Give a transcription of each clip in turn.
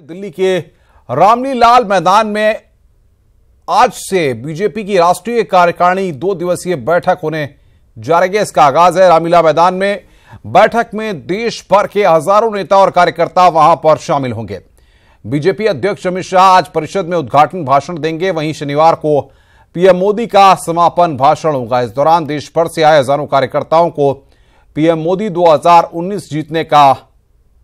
दिल्ली के रामलीलाल मैदान में आज से बीजेपी की राष्ट्रीय कार्यकारिणी 2 दिवसीय बैठक होने जा रही है। इसका आगाज है रामलीला मैदान में। बैठक में देश भर के हजारों नेता और कार्यकर्ता वहां पर शामिल होंगे। बीजेपी अध्यक्ष अमित शाह आज परिषद में उद्घाटन भाषण देंगे। वहीं शनिवार को पीएम मोदी का समापन भाषण होगा। इस दौरान देश भर से आए हजारों कार्यकर्ताओं को पीएम मोदी 2019 जीतने का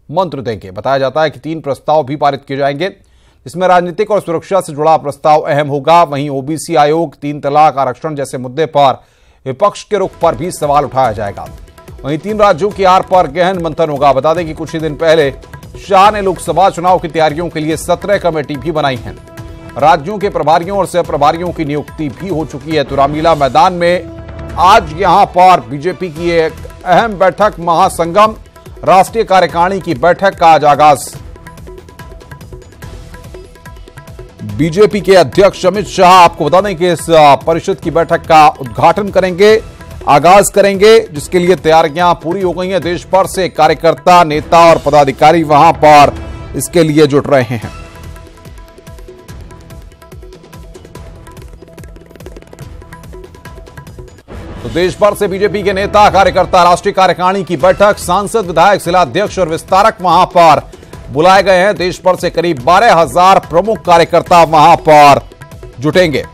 मंत्र देंगे। बताया जाता है कि 3 प्रस्ताव भी पारित किए जाएंगे। इसमें राजनीतिक और सुरक्षा से जुड़ा प्रस्ताव अहम होगा। वहीं ओबीसी आयोग, 3 तलाक, आरक्षण जैसे मुद्दे पर विपक्ष के रुख पर भी सवाल उठाया जाएगा। वहीं 3 राज्यों की आड़ पर गहन मंथन होगा। बता दें कि कुछ ही दिन पहले शाह ने लोकसभा चुनाव की तैयारियों के लिए 17 कमेटी भी बनाई है। राज्यों के प्रभारियों और सह प्रभारियों की नियुक्ति भी हो चुकी है। तो रामलीला मैदान में आज यहां पर बीजेपी की एक अहम बैठक, महासंगम राष्ट्रीय कार्यकारिणी की बैठक का आज आगाज बीजेपी के अध्यक्ष अमित शाह आपको बता दें कि इस परिषद की बैठक का उद्घाटन करेंगे, आगाज करेंगे, जिसके लिए तैयारियां पूरी हो गई हैं। देश भर से कार्यकर्ता, नेता और पदाधिकारी वहां पर इसके लिए जुट रहे हैं। तो देश भर से बीजेपी के नेता, कार्यकर्ता, राष्ट्रीय कार्यकारिणी की बैठक, सांसद, विधायक, जिला अध्यक्ष और विस्तारक वहां पर बुलाए गए हैं। देश भर से करीब 12,000 प्रमुख कार्यकर्ता वहां पर जुटेंगे।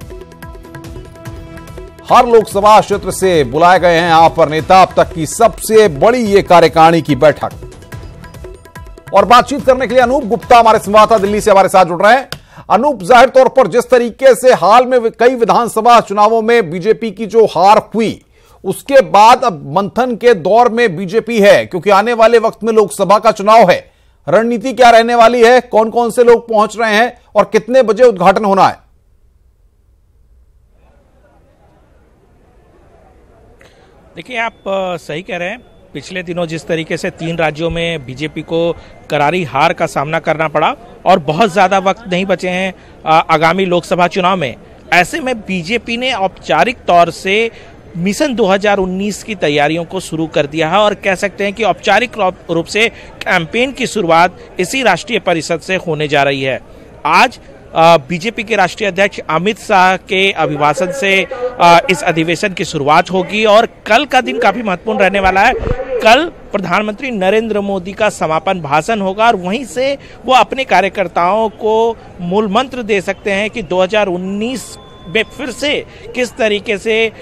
हर लोकसभा क्षेत्र से बुलाए गए हैं यहां पर नेता। अब तक की सबसे बड़ी ये कार्यकारिणी की बैठक। और बातचीत करने के लिए अनूप गुप्ता हमारे संवाददाता दिल्ली से हमारे साथ जुड़ रहे हैं। अनूप, जाहिर तौर पर जिस तरीके से हाल में कई विधानसभा चुनावों में बीजेपी की जो हार हुई, उसके बाद अब मंथन के दौर में बीजेपी है, क्योंकि आने वाले वक्त में लोकसभा का चुनाव है। रणनीति क्या रहने वाली है? कौन कौन से लोग पहुंच रहे हैं और कितने बजे उद्घाटन होना है? देखिए, आप सही कह रहे हैं। पिछले दिनों जिस तरीके से 3 राज्यों में बीजेपी को करारी हार का सामना करना पड़ा और बहुत ज्यादा वक्त नहीं बचे हैं आगामी लोकसभा चुनाव में, ऐसे में बीजेपी ने औपचारिक तौर से मिशन 2019 की तैयारियों को शुरू कर दिया है और कह सकते हैं कि औपचारिक रूप से कैंपेन की शुरुआत इसी राष्ट्रीय परिषद से होने जा रही है। आज बीजेपी के राष्ट्रीय अध्यक्ष अमित शाह के अभिभाषण से इस अधिवेशन की शुरुआत होगी और कल का दिन काफी महत्वपूर्ण रहने वाला है। कल प्रधानमंत्री नरेंद्र मोदी का समापन भाषण होगा और वहीं से वो अपने कार्यकर्ताओं को मूल मंत्र दे सकते हैं कि 2019 में फिर से किस तरीके से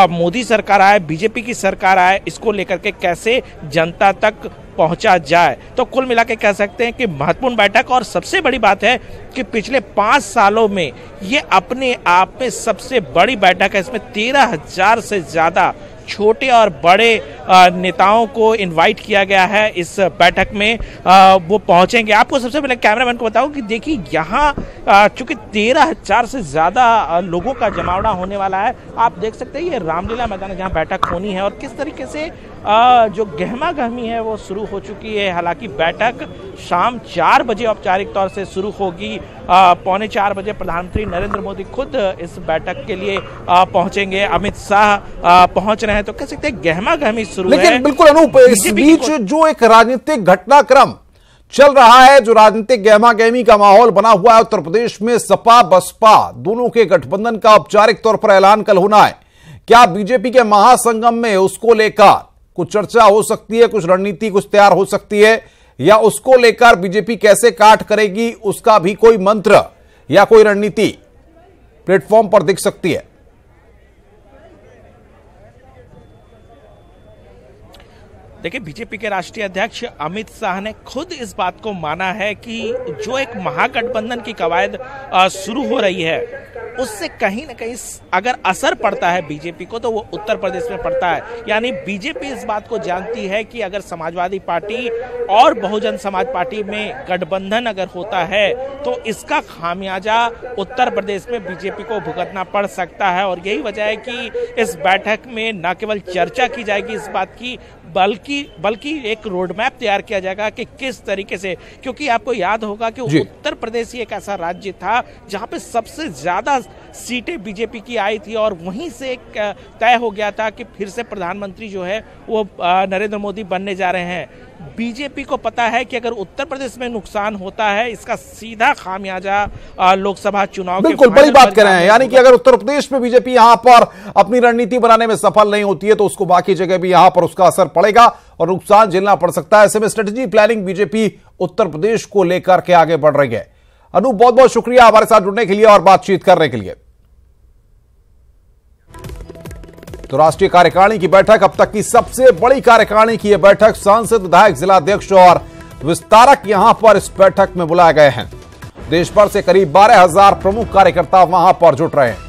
मोदी सरकार आए, बीजेपी की सरकार आए, इसको लेकर के कैसे जनता तक पहुंचा जाए। तो कुल मिला के कह सकते हैं कि महत्वपूर्ण बैठक। और सबसे बड़ी बात है कि पिछले 5 सालों में ये अपने आप में सबसे बड़ी बैठक है। इसमें 13,000 से ज्यादा छोटे और बड़े नेताओं को इनवाइट किया गया है। इस बैठक में वो पहुंचेंगे। आपको सबसे पहले कैमरामैन को बताऊं कि देखिए, यहाँ चूंकि 13,000 से ज्यादा लोगों का जमावड़ा होने वाला है। आप देख सकते हैं ये रामलीला मैदान जहाँ बैठक होनी है और किस तरीके से जो गहमा गहमी है वो शुरू हो चुकी है। हालांकि बैठक शाम 4 बजे औपचारिक तौर से शुरू होगी। 3:45 बजे प्रधानमंत्री नरेंद्र मोदी खुद इस बैठक के लिए पहुंचेंगे। अमित शाह पहुंच रहे हैं। तो कह सकते हैं गहमा गहमी शुरू है। लेकिन बिल्कुल अनूप, इस बीच जो एक राजनीतिक घटनाक्रम चल रहा है, जो राजनीतिक गहमा गहमी का माहौल बना हुआ है उत्तर प्रदेश में, सपा बसपा दोनों के गठबंधन का औपचारिक तौर पर ऐलान कल होना है। क्या बीजेपी के महासंगम में उसको लेकर कुछ चर्चा हो सकती है, कुछ रणनीति कुछ तैयार हो सकती है, या उसको लेकर बीजेपी कैसे काट करेगी उसका भी कोई मंत्र या कोई रणनीति प्लेटफॉर्म पर दिख सकती है? देखिए, बीजेपी के राष्ट्रीय अध्यक्ष अमित शाह ने खुद इस बात को माना है कि जो एक महागठबंधन की कवायद शुरू हो रही है, उससे कहीं ना कहीं अगर असर पड़ता है बीजेपी को तो वो उत्तर प्रदेश में पड़ता है। यानी बीजेपी इस बात को जानती है कि अगर समाजवादी पार्टी और बहुजन समाज पार्टी में गठबंधन अगर होता है तो इसका खामियाजा उत्तर प्रदेश में बीजेपी को भुगतना पड़ सकता है। और यही वजह है कि इस बैठक में न केवल चर्चा की जाएगी इस बात की, बल्कि एक रोड मैप तैयार किया जाएगा कि किस तरीके से, क्योंकि आपको याद होगा कि उत्तर प्रदेश ही एक ऐसा राज्य था जहां पे सबसे ज्यादा सीटें बीजेपी की आई थी और वहीं से तय हो गया था कि फिर से प्रधानमंत्री जो है वो नरेंद्र मोदी बनने जा रहे हैं। बीजेपी को पता है कि अगर उत्तर प्रदेश में नुकसान होता है, इसका सीधा खामियाजा लोकसभा चुनाव बिल्कुल बड़ी बात कर रहे हैं। यानी कि अगर उत्तर प्रदेश में बीजेपी यहां पर अपनी रणनीति बनाने में सफल नहीं होती है तो उसको बाकी जगह भी यहां पर उसका असर पड़ेगा और नुकसान झेलना पड़ सकता है। ऐसे में strategy planning BJP Uttar Pradesh को लेकर के आगे बढ़ रही है। अनूप, बहुत बहुत शुक्रिया हमारे साथ जुड़ने के लिए और बातचीत करने के लिए। तो राष्ट्रीय कार्यकारिणी की बैठक अब तक की सबसे बड़ी कार्यकारिणी की यह बैठक, सांसद, विधायक, जिलाध्यक्ष और विस्तारक यहां पर इस बैठक में बुलाए गए हैं। देश भर से करीब 12,000 प्रमुख कार्यकर्ता वहां पर जुट रहे हैं।